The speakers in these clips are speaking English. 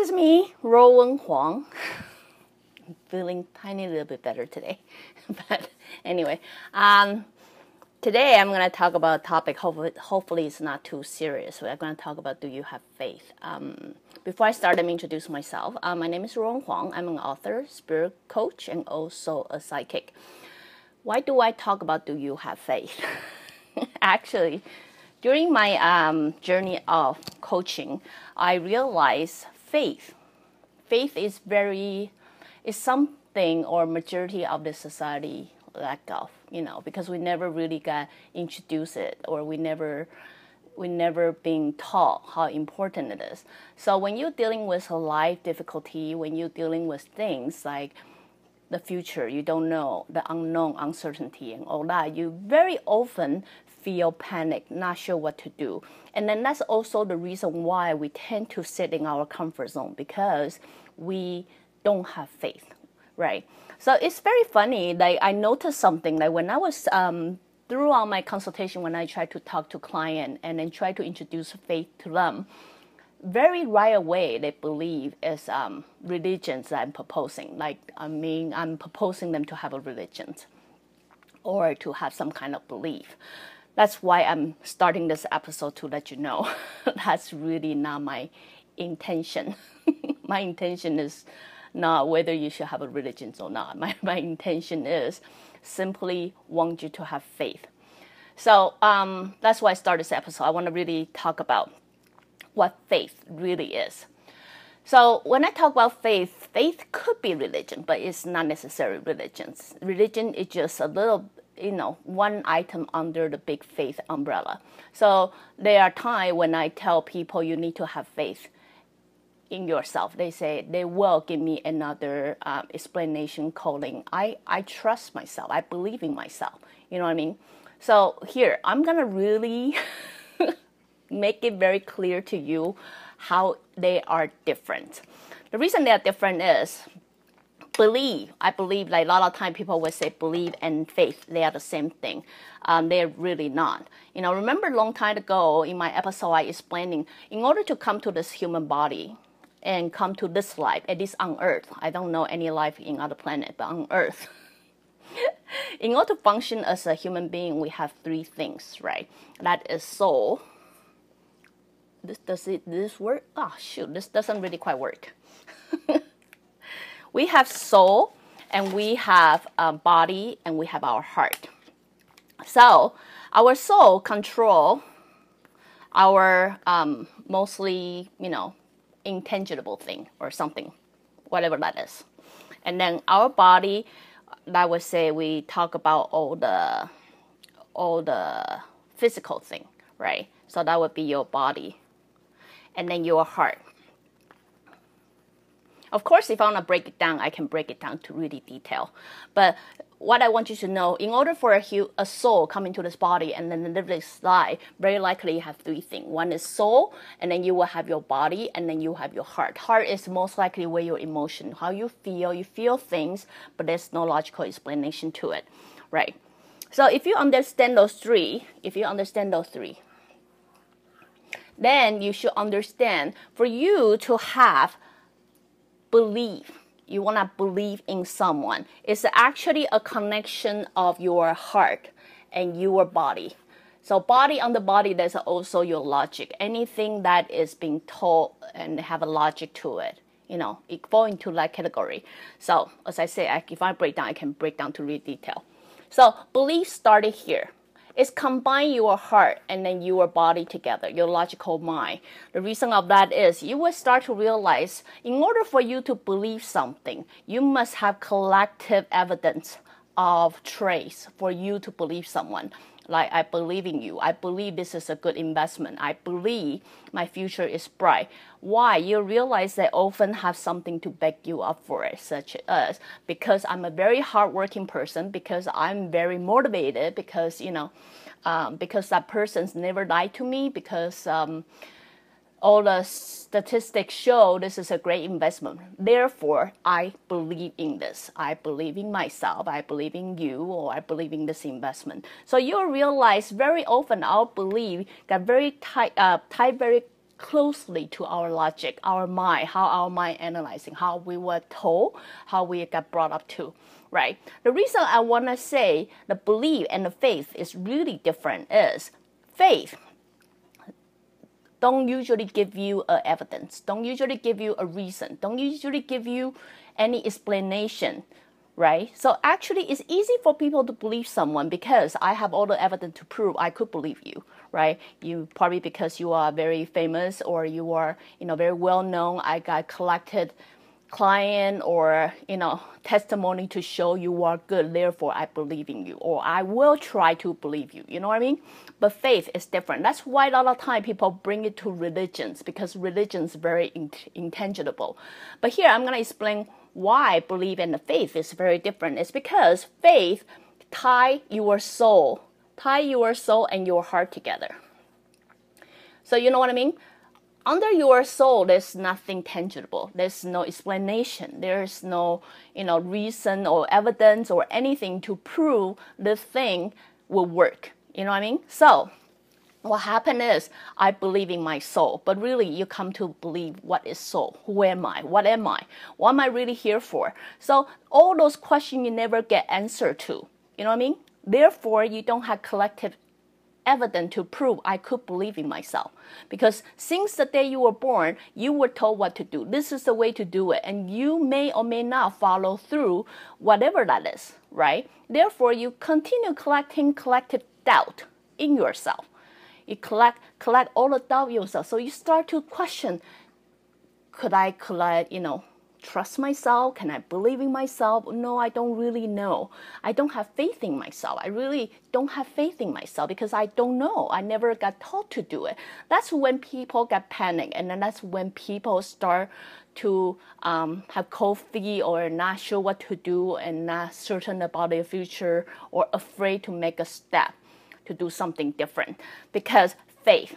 is me, Ruowen Huang. I'm feeling tiny little bit better today. But anyway, today I'm going to talk about a topic, hopefully it's not too serious. We're going to talk about, do you have faith? Before I start, let me introduce myself. My name is Ruowen Huang. I'm an author, spirit coach, and also a psychic. Why do I talk about do you have faith? Actually, during my journey of coaching, I realized faith is something or majority of the society lack of, because we never really got introduced it, or we never been taught how important it is. So when you're dealing with a life difficulty, when you're dealing with things like the future, you don't know, the unknown, uncertainty, and all that, you very often feel panic, not sure what to do. And then that's also the reason why we tend to sit in our comfort zone, because we don't have faith, right? So it's very funny, like I noticed something, like when I was throughout my consultation, when I try to talk to client and then try to introduce faith to them, very right away they believe is religions that I'm proposing. I'm proposing them to have a religion or to have some kind of belief. That's why I'm starting this episode, to let you know that's really not my intention. My intention is not whether you should have a religion or not. My intention is simply want you to have faith. So that's why I started this episode. I want to really talk about what faith really is. So when I talk about faith, faith could be religion, but it's not necessarily religion. Religion is just a little, one item under the big faith umbrella. So there are times when I tell people you need to have faith in yourself. They say they will give me another explanation calling, I trust myself. I believe in myself. You know what I mean? So here, I'm going to really make it very clear to you how they are different. The reason they are different is believe. I believe, like a lot of time people would say believe and faith, they are the same thing. They're really not. Remember a long time ago in my episode, I explaining, in order to come to this human body and come to this life, at least on Earth, I don't know any life in other planet, but on Earth, in order to function as a human being, we have three things, right? That is soul. Does this work? Oh, shoot, this doesn't really quite work. We have soul, and we have a body, and we have our heart. So our soul control our mostly, intangible thing or something, whatever that is. And then our body, I would say we talk about all the physical thing, right? So that would be your body. And then your heart. Of course, if I want to break it down, I can break it down to really detail. But what I want you to know, in order for a soul come into this body and then live this life, very likely you have three things. One is soul, and then you will have your body, and then you have your heart. Heart is most likely where your emotion, how you feel things, but there's no logical explanation to it, right? So if you understand those three, then you should understand, for you to have belief, you want to believe in someone, it's actually a connection of your heart and your body. So body on the body, there's also your logic. Anything that is being told and have a logic to it, it fall into that category. So as I say, if I break down, I can break down to real detail. So belief started here. It's combine your heart and then your body together, your logical mind. The reason of that is you will start to realize, in order for you to believe something, you must have collective evidence of trace for you to believe someone. Like, I believe in you. I believe this is a good investment. I believe my future is bright. Why? You realize they often have something to back you up for it, such as, because I'm a very hardworking person, because I'm very motivated, because, because that person's never lied to me, because all the statistics show this is a great investment. Therefore, I believe in this. I believe in myself. I believe in you, or I believe in this investment. So you'll realize very often our belief got very tight, very closely to our logic, our mind, how our mind analyzing, how we were told, how we got brought up to, right? The reason I want to say the belief and the faith is really different is faith don't usually give you evidence, don't usually give you a reason, don't usually give you any explanation, right? So actually it's easy for people to believe someone because I have all the evidence to prove I could believe you, right? You probably because you are very famous or you are, very well known. I got collected client or, testimony to show you are good. Therefore, I believe in you, or I will try to believe you. You know what I mean? But faith is different. That's why a lot of time people bring it to religions because religion is very intangible. But here I'm going to explain why belief and the faith is very different. It's because faith tie your soul and your heart together. So you know what I mean? Under your soul, there's nothing tangible. There's no explanation. There's no, reason or evidence or anything to prove the thing will work. You know what I mean? So what happened is I believe in my soul, but really you come to believe what is soul? Who am I? What am I? What am I really here for? So all those questions you never get answer to. You know what I mean? Therefore, you don't have collective evidence to prove I could believe in myself. Because since the day you were born, you were told what to do. This is the way to do it. And you may or may not follow through whatever that is, right? Therefore, you continue collecting collective doubt in yourself. You collect all the doubt in yourself. So you start to question, could I trust myself? Can I believe in myself? No, I don't really know. I don't have faith in myself. I really don't have faith in myself because I don't know. I never got taught to do it. That's when people get panicked, and then that's when people start to have cold feet or not sure what to do and not certain about their future or afraid to make a step to do something different. Because faith,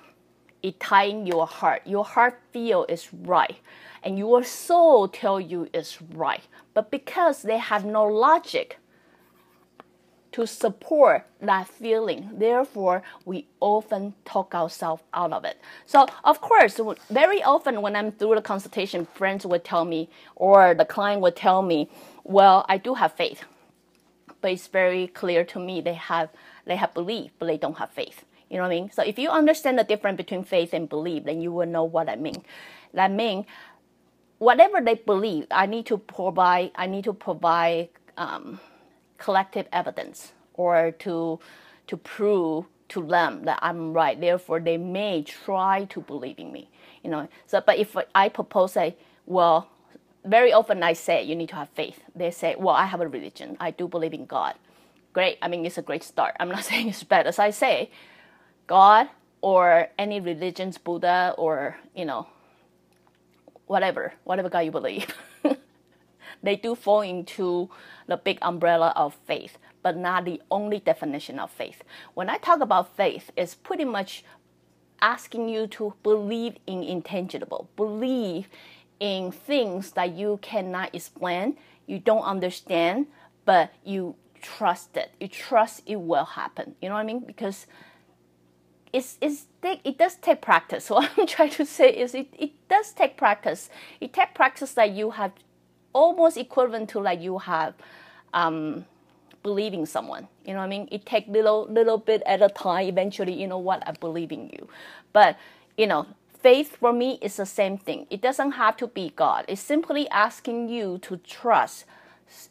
it ties in your heart. Your heart feel is right. And your soul tell you it's right. But because they have no logic to support that feeling, therefore, we often talk ourselves out of it. So, of course, very often when I'm through the consultation, friends would tell me, or the client would tell me, well, I do have faith. But it's very clear to me they have belief, but they don't have faith. You know what I mean? So if you understand the difference between faith and belief, then you will know what I mean. That means whatever they believe, I need to provide collective evidence or to prove to them that I'm right. Therefore, they may try to believe in me. So but if I propose well, very often I say you need to have faith. They say, well, I have a religion. I do believe in God. Great. I mean, it's a great start. I'm not saying it's bad. As I say, God or any religions, Buddha or, whatever God you believe, they do fall into the big umbrella of faith, but not the only definition of faith. When I talk about faith, it's pretty much asking you to believe in intangible, believe in things that you cannot explain, you don't understand, but you trust it. You trust it will happen. You know what I mean? Because it does take practice. What I'm trying to say is it does take practice. It takes practice that you have almost equivalent to like you have believing someone. You know what I mean? It takes little bit at a time. Eventually, you know what? I believe in you. But, faith for me is the same thing. It doesn't have to be God. It's simply asking you to trust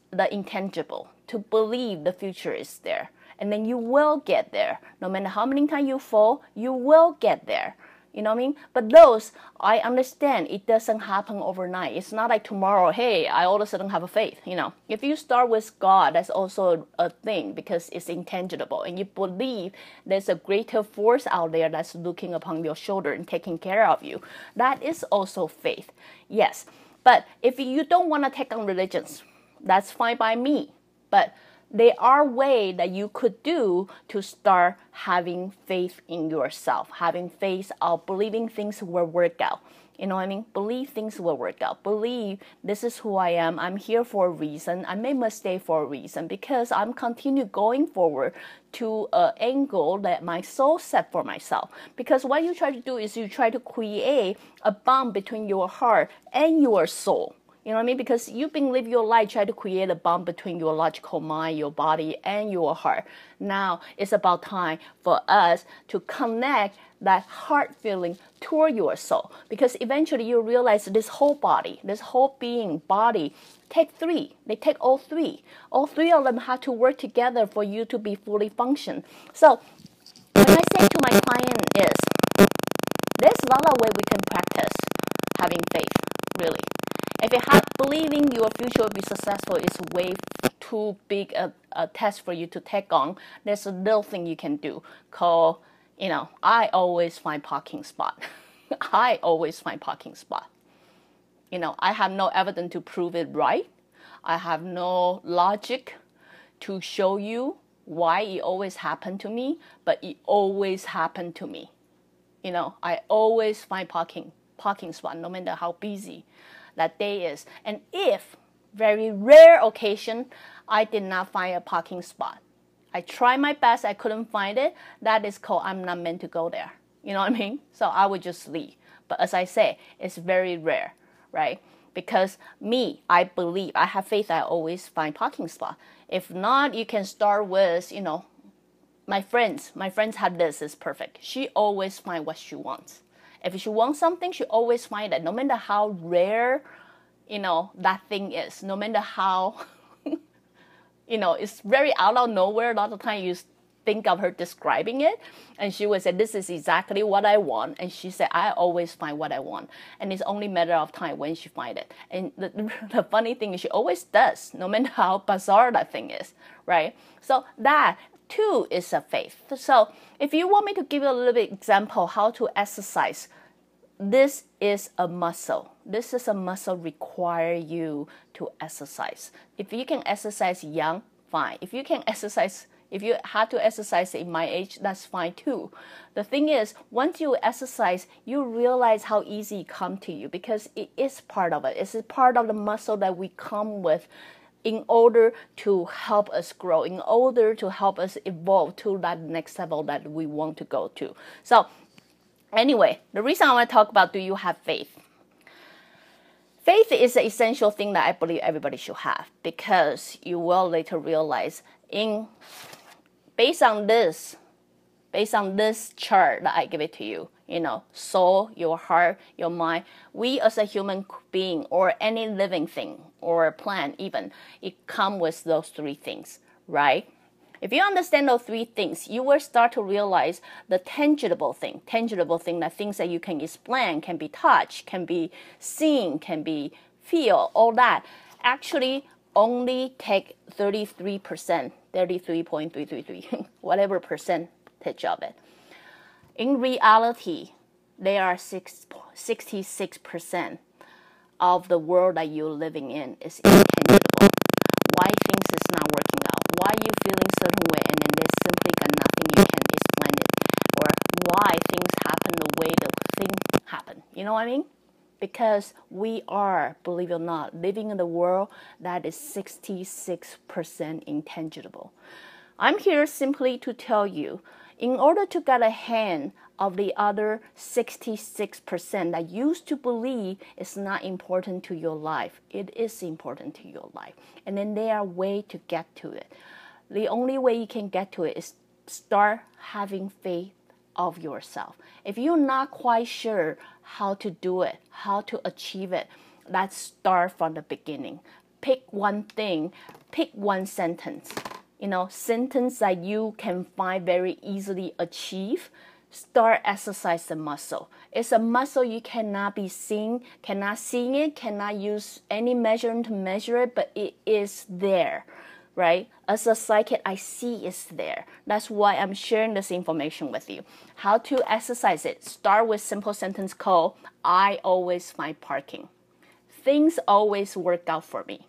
the intangible, to believe the future is there. And then you will get there. No matter how many times you fall, you will get there. You know what I mean? But those, I understand it doesn't happen overnight. It's not like tomorrow, hey, I all of a sudden have a faith. If you start with God, that's also a thing because it's intangible. And you believe there's a greater force out there that's looking upon your shoulder and taking care of you. That is also faith. Yes. But if you don't want to take on religions, that's fine by me. But there are ways that you could do to start having faith in yourself, having faith of believing things will work out. You know what I mean? Believe things will work out. Believe this is who I am. I'm here for a reason. I made mistake for a reason because I'm continue going forward to an angle that my soul set for myself. Because what you try to do is you try to create a bond between your heart and your soul. You know what I mean? Because you've been living your life trying to create a bond between your logical mind, your body, and your heart. Now it's about time for us to connect that heart feeling toward your soul. Because eventually you realize this whole body, this whole being, body, take three. They take all three. All three of them have to work together for you to be fully function. So when I say to my client is, there's a lot of ways we can practice having faith, really. If you have believing your future will be successful is way too big a test for you to take on, there's a little thing you can do called, I always find parking spot. I always find parking spot. I have no evidence to prove it right. I have no logic to show you why it always happened to me, but it always happened to me. I always find parking spot, no matter how busy that day is. And if very rare occasion I did not find a parking spot, I tried my best, I couldn't find it, that is called I'm not meant to go there. You know what I mean? So I would just leave. But as I say, it's very rare, right? Because I believe, I have faith, I always find parking spot. If not, you can start with, my friends have this, is perfect. She always find what she wants. If she wants something, she always find it, no matter how rare, that thing is, no matter how, it's very out of nowhere. A lot of time you think of her describing it, and she would say, this is exactly what I want. And she said, I always find what I want. And it's only a matter of time when she find it. And the funny thing is she always does, no matter how bizarre that thing is, right? So that too is a faith. So if you want me to give you a little bit example how to exercise, this is a muscle. This is a muscle require you to exercise. If you can exercise young, fine. If you have to exercise in my age, that's fine too. The thing is, once you exercise, you realize how easy it comes to you because it is part of it. It's a part of the muscle that we come with in order to help us grow, in order to help us evolve to that next level that we want to go to. So anyway, the reason I want to talk about, do you have faith? Faith is an essential thing that I believe everybody should have, because you will later realize based on this chart that I give it to you, soul, your heart, your mind, we as a human being or any living thing or a plant even, it comes with those three things, right? If you understand those three things, you will start to realize the tangible thing, that things that you can explain, can be touched, can be seen, can be feel, all that, actually only take 33%, 33.333, whatever percentage of it. In reality, there are 66% of the world that you're living in is intangible. Why things is not working out, why you feeling certain way, and then there's simply got nothing you can explain it, or why things happen the way the thing happen. You know what I mean? Because we are, believe it or not, living in a world that is 66% intangible. I'm here simply to tell you, in order to get a hand of the other 66% that used to believe it's not important to your life, it is important to your life. And then there are ways to get to it. The only way you can get to it is start having faith of yourself. If you're not quite sure how to do it, how to achieve it, let's start from the beginning. Pick one thing, pick one sentence. Sentence that you can find very easily achieve. Start exercise the muscle. It's a muscle you cannot be seen, cannot see it, cannot use any measurement to measure it, but it is there, right? As a psychic, I see it's there. That's why I'm sharing this information with you. How to exercise it. Start with simple sentence called, I always find parking. Things always work out for me.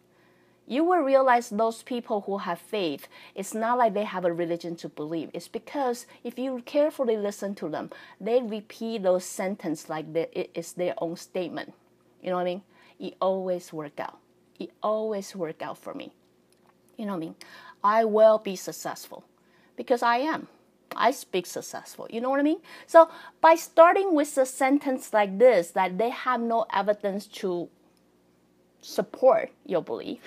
you will realize those people who have faith, it's not like they have a religion to believe. It's because if you carefully listen to them, they repeat those sentences like it is their own statement. You know what I mean? It always works out. It always works out for me. You know what I mean? I will be successful because I am. I speak successful. You know what I mean? So by starting with a sentence like this, that they have no evidence to support your belief,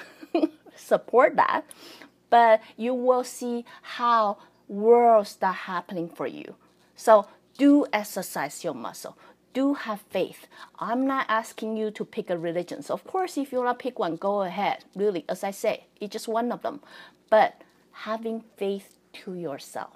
support that, but you will see how worlds start happening for you. So do exercise your muscle. Do have faith. I'm not asking you to pick a religion. So of course, if you want to pick one, go ahead. Really, as I say, it's just one of them. But having faith to yourself.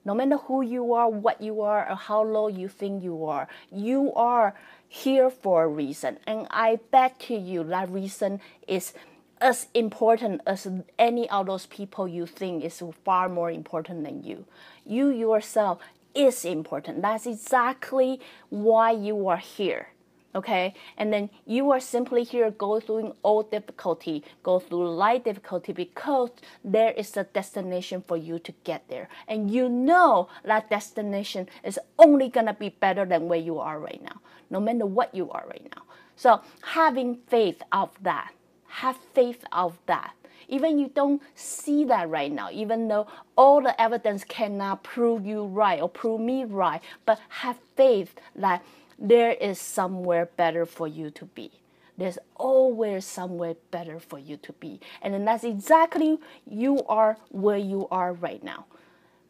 No matter who you are, what you are, or how low you think you are here for a reason. And I bet to you that reason is as important as any of those people you think is far more important than you. You yourself is important. That's exactly why you are here. Okay, and then you are simply here go through all difficulty, go through light difficulty because there is a destination for you to get there. And you know that destination is only going to be better than where you are right now, no matter what you are right now. So having faith of that, have faith of that. Even you don't see that right now, even though all the evidence cannot prove you right or prove me right, but have faith that there is somewhere better for you to be. There's always somewhere better for you to be. And then that's exactly you are where you are right now.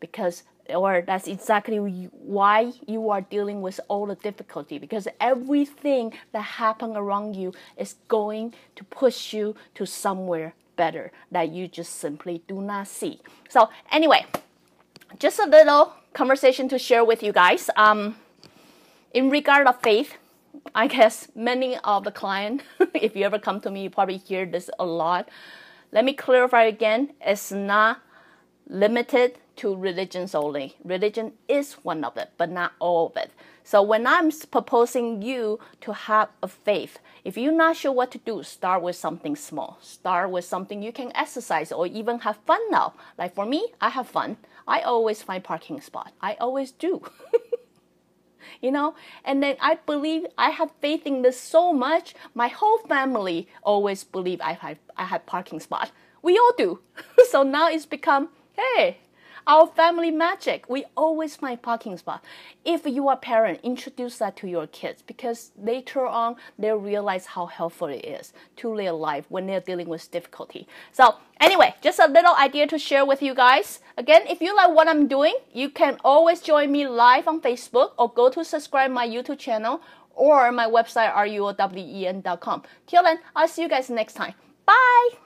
That's exactly why you are dealing with all the difficulty. Because everything that happened around you is going to push you to somewhere better that you just simply do not see. So anyway, just a little conversation to share with you guys. In regard of faith, I guess many of the clients, if you ever come to me, you probably hear this a lot. Let me clarify again, it's not limited to religions only. Religion is one of it, but not all of it. So when I'm proposing you to have a faith, if you're not sure what to do, start with something small. Start with something you can exercise or even have fun now. Like for me, I have fun. I always find parking spot. I always do. You know, and then I have faith in this so much. My whole family always believe I have parking spot. We all do. So now it's become, hey, our family magic. We always find parking spot. If you are a parent, introduce that to your kids because later on they'll realize how helpful it is to their life when they're dealing with difficulty. So anyway, just a little idea to share with you guys. Again, if you like what I'm doing, you can always join me live on Facebook or go to subscribe my YouTube channel or my website ruowen.com. Till then, I'll see you guys next time. Bye!